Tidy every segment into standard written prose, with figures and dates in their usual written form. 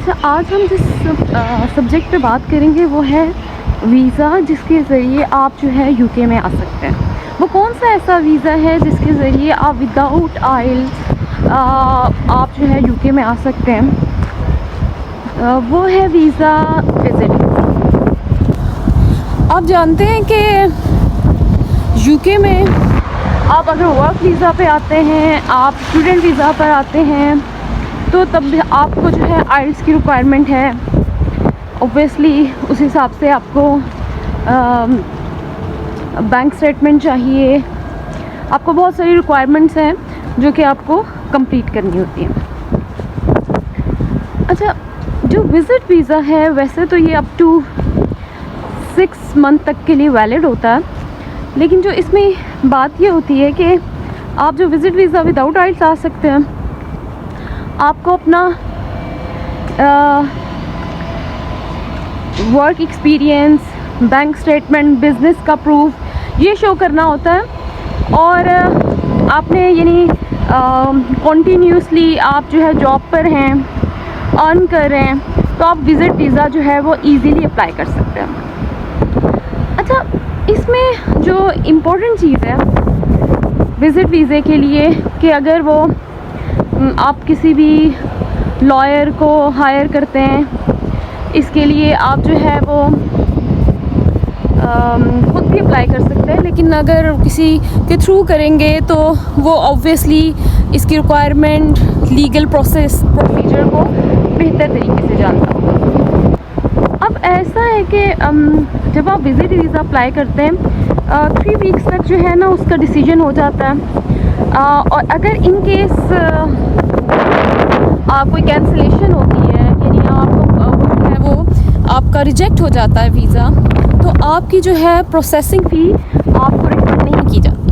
अच्छा, आज हम जिस सब्जेक्ट पे बात करेंगे वो है वीज़ा, जिसके ज़रिए आप जो है यूके में आ सकते हैं। वो कौन सा ऐसा वीज़ा है जिसके ज़रिए आप विदाउट आइल्स आप जो है यूके में आ सकते हैं? वो है वीज़ा विज़िट। आप जानते हैं कि यूके में आप अगर वर्क वीज़ा पे आते हैं, आप स्टूडेंट वीज़ा पर आते हैं, तो तब भी आपको जो है आइल्स की रिक्वायरमेंट है। ऑब्वियसली उस हिसाब से आपको बैंक स्टेटमेंट चाहिए। आपको बहुत सारी रिक्वायरमेंट्स हैं जो कि आपको कंप्लीट करनी होती हैं। अच्छा, जो विज़िट वीज़ा है वैसे तो ये अप टू 6 मंथ तक के लिए वैलिड होता है, लेकिन जो इसमें बात ये होती है कि आप जो विज़िट वीज़ा विदाउट आइल्स आ सकते हैं, आपको अपना work experience, bank statement, business का प्रूफ ये शो करना होता है। और आपने यानी कॉन्टीन्यूसली आप जो है जॉब पर हैं, अर्न कर रहे हैं, तो आप विज़िट वीज़ा जो है वो इजीली अप्लाई कर सकते हैं। अच्छा, इसमें जो इम्पोर्टेंट चीज़ है विज़िट वीज़े के लिए कि अगर वो आप किसी भी लॉयर को हायर करते हैं, इसके लिए आप जो है वो खुद भी अप्लाई कर सकते हैं, लेकिन अगर किसी के थ्रू करेंगे तो वो ऑब्वियसली इसकी रिक्वायरमेंट, लीगल प्रोसीजर को बेहतर तरीके से जानता हो। अब ऐसा है कि जब आप विज़िट वीज़ा अप्लाई करते हैं 3 वीक्स तक जो है ना उसका डिसीजन हो जाता है। और अगर इन केस कोई कैंसिलेशन होती है, यानी आपको जो है वो आपका रिजेक्ट हो जाता है वीज़ा, तो आपकी जो है प्रोसेसिंग फ़ी आपको रिफंड नहीं की जाती।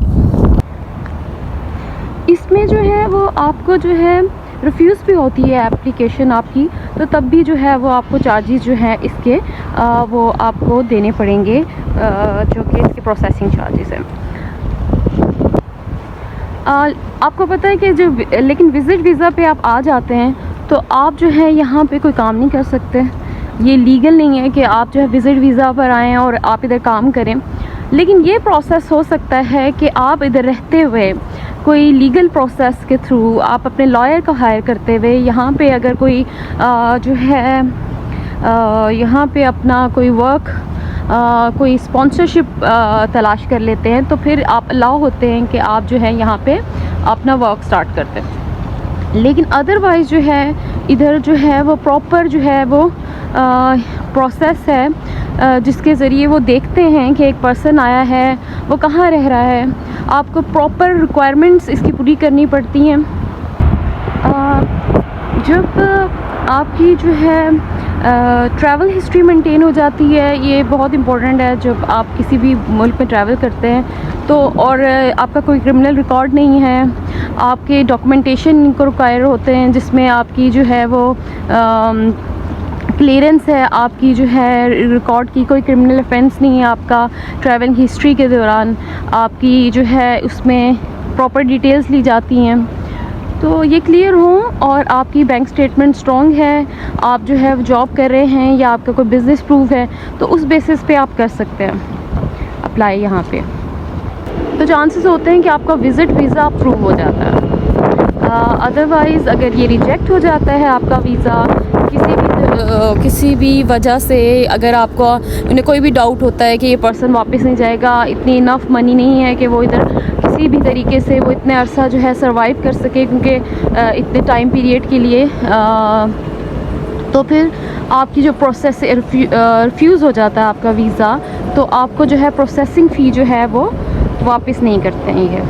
इसमें जो है वो आपको जो है रिफ्यूज़ भी होती है एप्लीकेशन आपकी, तो तब भी जो है वो आपको चार्जेस जो हैं इसके वो आपको देने पड़ेंगे, जो कि इसके प्रोसेसिंग चार्जेस हैं। आपको पता है कि जो लेकिन विज़िट वीज़ा पे आप आ जाते हैं तो आप जो है यहाँ पे कोई काम नहीं कर सकते। ये लीगल नहीं है कि आप जो है विज़िट वीज़ा पर आएँ और आप इधर काम करें, लेकिन ये प्रोसेस हो सकता है कि आप इधर रहते हुए कोई लीगल प्रोसेस के थ्रू आप अपने लॉयर को हायर करते हुए यहाँ पे अगर कोई जो है यहाँ पे अपना कोई वर्क कोई स्पॉन्सरशिप तलाश कर लेते हैं, तो फिर आप अलाउ होते हैं कि आप जो है यहाँ पे अपना वर्क स्टार्ट करते हैं। लेकिन अदरवाइज़ जो है इधर जो है वो प्रॉपर जो है वो प्रोसेस है जिसके ज़रिए वो देखते हैं कि एक पर्सन आया है, वो कहाँ रह रहा है। आपको प्रॉपर रिक्वायरमेंट्स इसकी पूरी करनी पड़ती हैं। जब आपकी जो है ट्रैवल हिस्ट्री मेंटेन हो जाती है, ये बहुत इम्पोर्टेंट है जब आप किसी भी मुल्क में ट्रैवल करते हैं तो, और आपका कोई क्रिमिनल रिकॉर्ड नहीं है, आपके डॉक्यूमेंटेशन को रिक्वायर होते हैं जिसमें आपकी जो है वो क्लियरेंस है, आपकी जो है रिकॉर्ड की कोई क्रिमिनल ऑफेंस नहीं है आपका ट्रैवल हिस्ट्री के दौरान, आपकी जो है उसमें प्रॉपर डिटेल्स ली जाती हैं। तो ये क्लियर हो और आपकी बैंक स्टेटमेंट स्ट्रॉन्ग है, आप जो है जॉब कर रहे हैं या आपका कोई बिज़नेस प्रूफ है, तो उस बेसिस पे आप कर सकते हैं अप्लाई यहाँ पे। तो चांसेस होते हैं कि आपका विज़िट वीज़ा अप्रूव हो जाता है। अदरवाइज़ अगर ये रिजेक्ट हो जाता है आपका वीज़ा किसी भी वजह से, अगर आपको उन्हें कोई भी डाउट होता है कि ये पर्सन वापस नहीं जाएगा, इतनी इनफ मनी नहीं है कि वो इधर किसी भी तरीके से वो इतने अरसा जो है सरवाइव कर सके, क्योंकि इतने टाइम पीरियड के लिए, तो फिर आपकी जो प्रोसेस रिफ्यूज़ हो जाता है आपका वीज़ा, तो आपको जो है प्रोसेसिंग फ़ी जो है वो वापस नहीं करते हैं। ये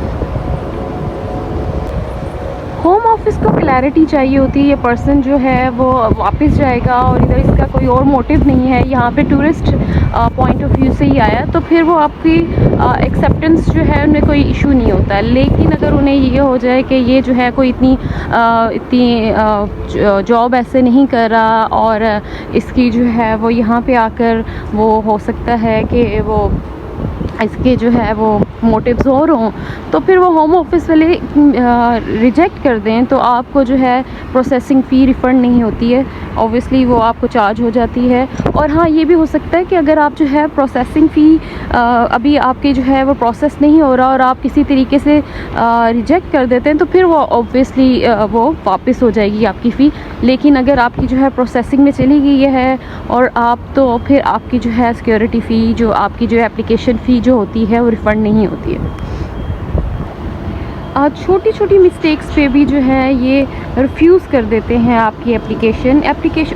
होम ऑफिस को क्लैरिटी चाहिए होती है, ये पर्सन जो है वो वापस जाएगा और इधर इसका कोई और मोटिव नहीं है, यहाँ पे टूरिस्ट पॉइंट ऑफ व्यू से ही आया, तो फिर वो आपकी एक्सेप्टेंस जो है उन्हें कोई इशू नहीं होता है। लेकिन अगर उन्हें ये हो जाए कि ये जो है कोई इतनी जॉब ऐसे नहीं कर रहा और इसकी जो है वो यहाँ पे आकर वो हो सकता है कि वो इसके जो है वो मोटिव्स और हों, तो फिर वो होम ऑफिस वाले रिजेक्ट कर दें, तो आपको जो है प्रोसेसिंग फ़ी रिफ़ंड नहीं होती है। ऑब्वियसली वो आपको चार्ज हो जाती है। और हाँ, ये भी हो सकता है कि अगर आप जो है प्रोसेसिंग फ़ी अभी आपकी जो है वो प्रोसेस नहीं हो रहा और आप किसी तरीके से रिजेक्ट कर देते हैं, तो फिर वो ऑब्वियसली वो वापस हो जाएगी आपकी फ़ी। लेकिन अगर आपकी जो है प्रोसेसिंग में चली गई है और आप, तो फिर आपकी जो है सिक्योरिटी फ़ी, जो आपकी जो एप्लीकेशन फ़ी जो होती है वो रिफ़ंड नहीं होती है। छोटी छोटी मिस्टेक्स पे भी जो है ये रिफ्यूज़ कर देते हैं आपकी एप्लीकेशन।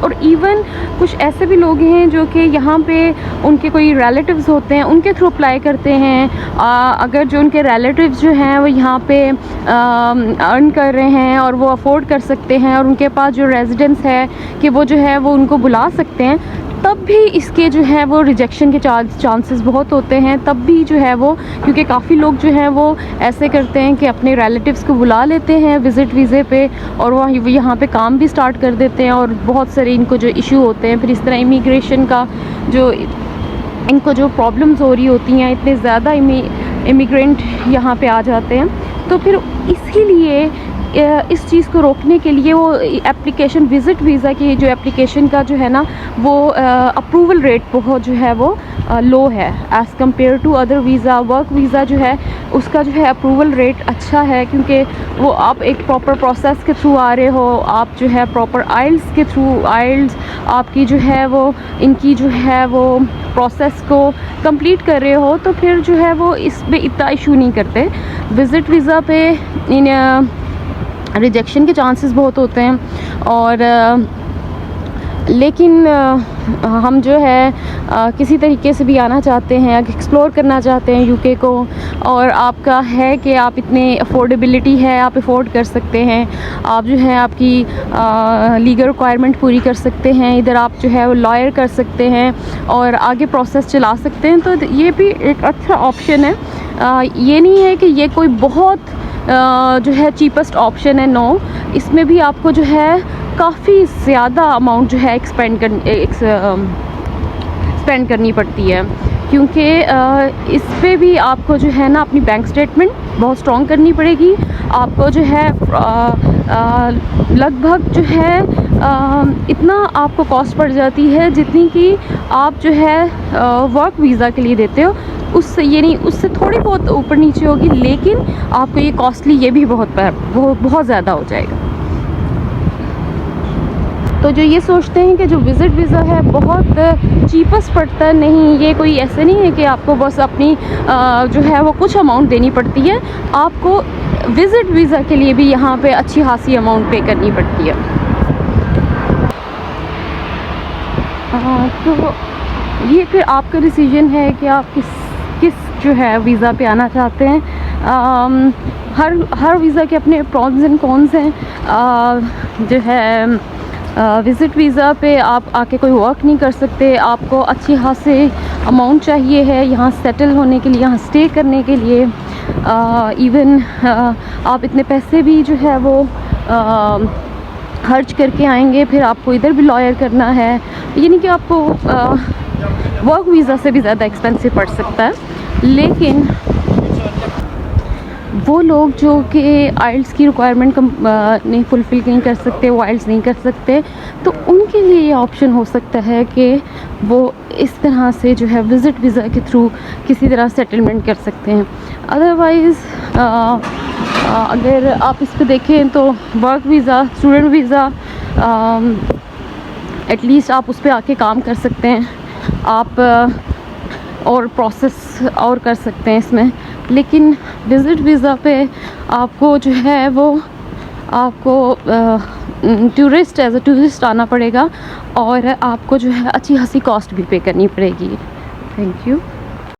और इवन कुछ ऐसे भी लोग हैं जो कि यहाँ पे उनके कोई रिलेटिव्स होते हैं, उनके थ्रू अप्लाई करते हैं। अगर जो उनके रिलेटिव्स जो हैं वो यहाँ पे अर्न कर रहे हैं और वो अफोर्ड कर सकते हैं और उनके पास जो रेजिडेंस है कि वो जो है वो उनको बुला सकते हैं, तब भी इसके जो है वो रिजेक्शन के चांसेस बहुत होते हैं। तब भी जो है वो, क्योंकि काफ़ी लोग जो हैं वो ऐसे करते हैं कि अपने रिलेटिव्स को बुला लेते हैं विज़िट वीज़े पे और वो यहाँ पे काम भी स्टार्ट कर देते हैं और बहुत सारे इनको जो इशू होते हैं, फिर इस तरह इमिग्रेशन का जो इनको जो प्रॉब्लम्स हो रही होती हैं, इतने ज़्यादा इमिग्रेंट यहाँ पे आ जाते हैं। तो फिर इसीलिए इस चीज़ को रोकने के लिए वो एप्लीकेशन, विज़िट वीज़ा की जो एप्लीकेशन का जो है ना वो अप्रूवल रेट बहुत जो है वो लो है as compare to other visa. Work visa जो है उसका जो है अप्रूवल रेट अच्छा है, क्योंकि वो आप एक प्रॉपर प्रोसेस के थ्रू आ रहे हो, आप जो है प्रॉपर आइल्स के थ्रू, आइल्स आपकी जो है वो इनकी जो है वो प्रोसेस को कंप्लीट कर रहे हो, तो फिर जो है वो इस पे इतना इशू नहीं करते। विज़िट वीज़ा पे इन रिजेक्शन के चांसेस बहुत होते हैं। और लेकिन हम जो है किसी तरीके से भी आना चाहते हैं, एक्सप्लोर करना चाहते हैं यूके को, और आपका है कि आप इतने अफोर्डेबिलिटी है, आप अफोर्ड कर सकते हैं, आप जो है आपकी लीगल रिक्वायरमेंट पूरी कर सकते हैं, इधर आप जो है वो लॉयर कर सकते हैं और आगे प्रोसेस चला सकते हैं, तो ये भी एक अच्छा ऑप्शन है। ये नहीं है कि ये कोई बहुत जो है चीपेस्ट ऑप्शन है, नो, इसमें भी आपको जो है काफ़ी ज़्यादा अमाउंट जो है स्पेंड करनी पड़ती है, क्योंकि इस पे भी आपको जो है ना अपनी बैंक स्टेटमेंट बहुत स्ट्रॉन्ग करनी पड़ेगी। आपको जो है लगभग जो है इतना आपको कॉस्ट पड़ जाती है जितनी कि आप जो है वर्क वीज़ा के लिए देते हो, उससे ये नहीं, उससे थोड़ी बहुत ऊपर नीचे होगी, लेकिन आपको ये कॉस्टली ये भी बहुत ज़्यादा हो जाएगा। तो जो ये सोचते हैं कि जो विज़िट वीज़ा है बहुत चीपेस्ट पड़ता है, नहीं, ये कोई ऐसे नहीं है कि आपको बस अपनी जो है वो कुछ अमाउंट देनी पड़ती है, आपको विज़िट वीज़ा के लिए भी यहाँ पे अच्छी खासी अमाउंट पे करनी पड़ती है। तो ये फिर आपका डिसीजन है कि आप किस जो है वीज़ा पे आना चाहते हैं। हर वीज़ा के अपने प्रॉन्स एंड कॉन्स हैं। जो है विज़िट वीज़ा पे आप आके कोई वर्क नहीं कर सकते, आपको अच्छी खासी अमाउंट चाहिए है यहाँ सेटल होने के लिए, यहाँ स्टे करने के लिए। इवन आप इतने पैसे भी जो है वो खर्च करके आएंगे, फिर आपको इधर भी लॉयर करना है, यानी कि आपको वर्क वीज़ा से भी ज़्यादा एक्सपेंसिव पड़ सकता है। लेकिन वो लोग जो कि आइल्स की रिक्वायरमेंट नहीं फुलफ़िल नहीं कर सकते, वो आइल्स नहीं कर सकते, तो उनके लिए ये ऑप्शन हो सकता है कि वो इस तरह से जो है विज़िट वीज़ा के थ्रू किसी तरह सेटलमेंट कर सकते हैं। अदरवाइज़ अगर आप इस पे देखें तो work visa, student visa, at least आप उस पर आके काम कर सकते हैं, आप और प्रोसेस और कर सकते हैं इसमें। लेकिन विज़िट वीज़ा पे आपको जो है वो आपको टूरिस्ट, एज अ टूरिस्ट आना पड़ेगा और आपको जो है अच्छी खासी कॉस्ट भी पे करनी पड़ेगी। Thank you.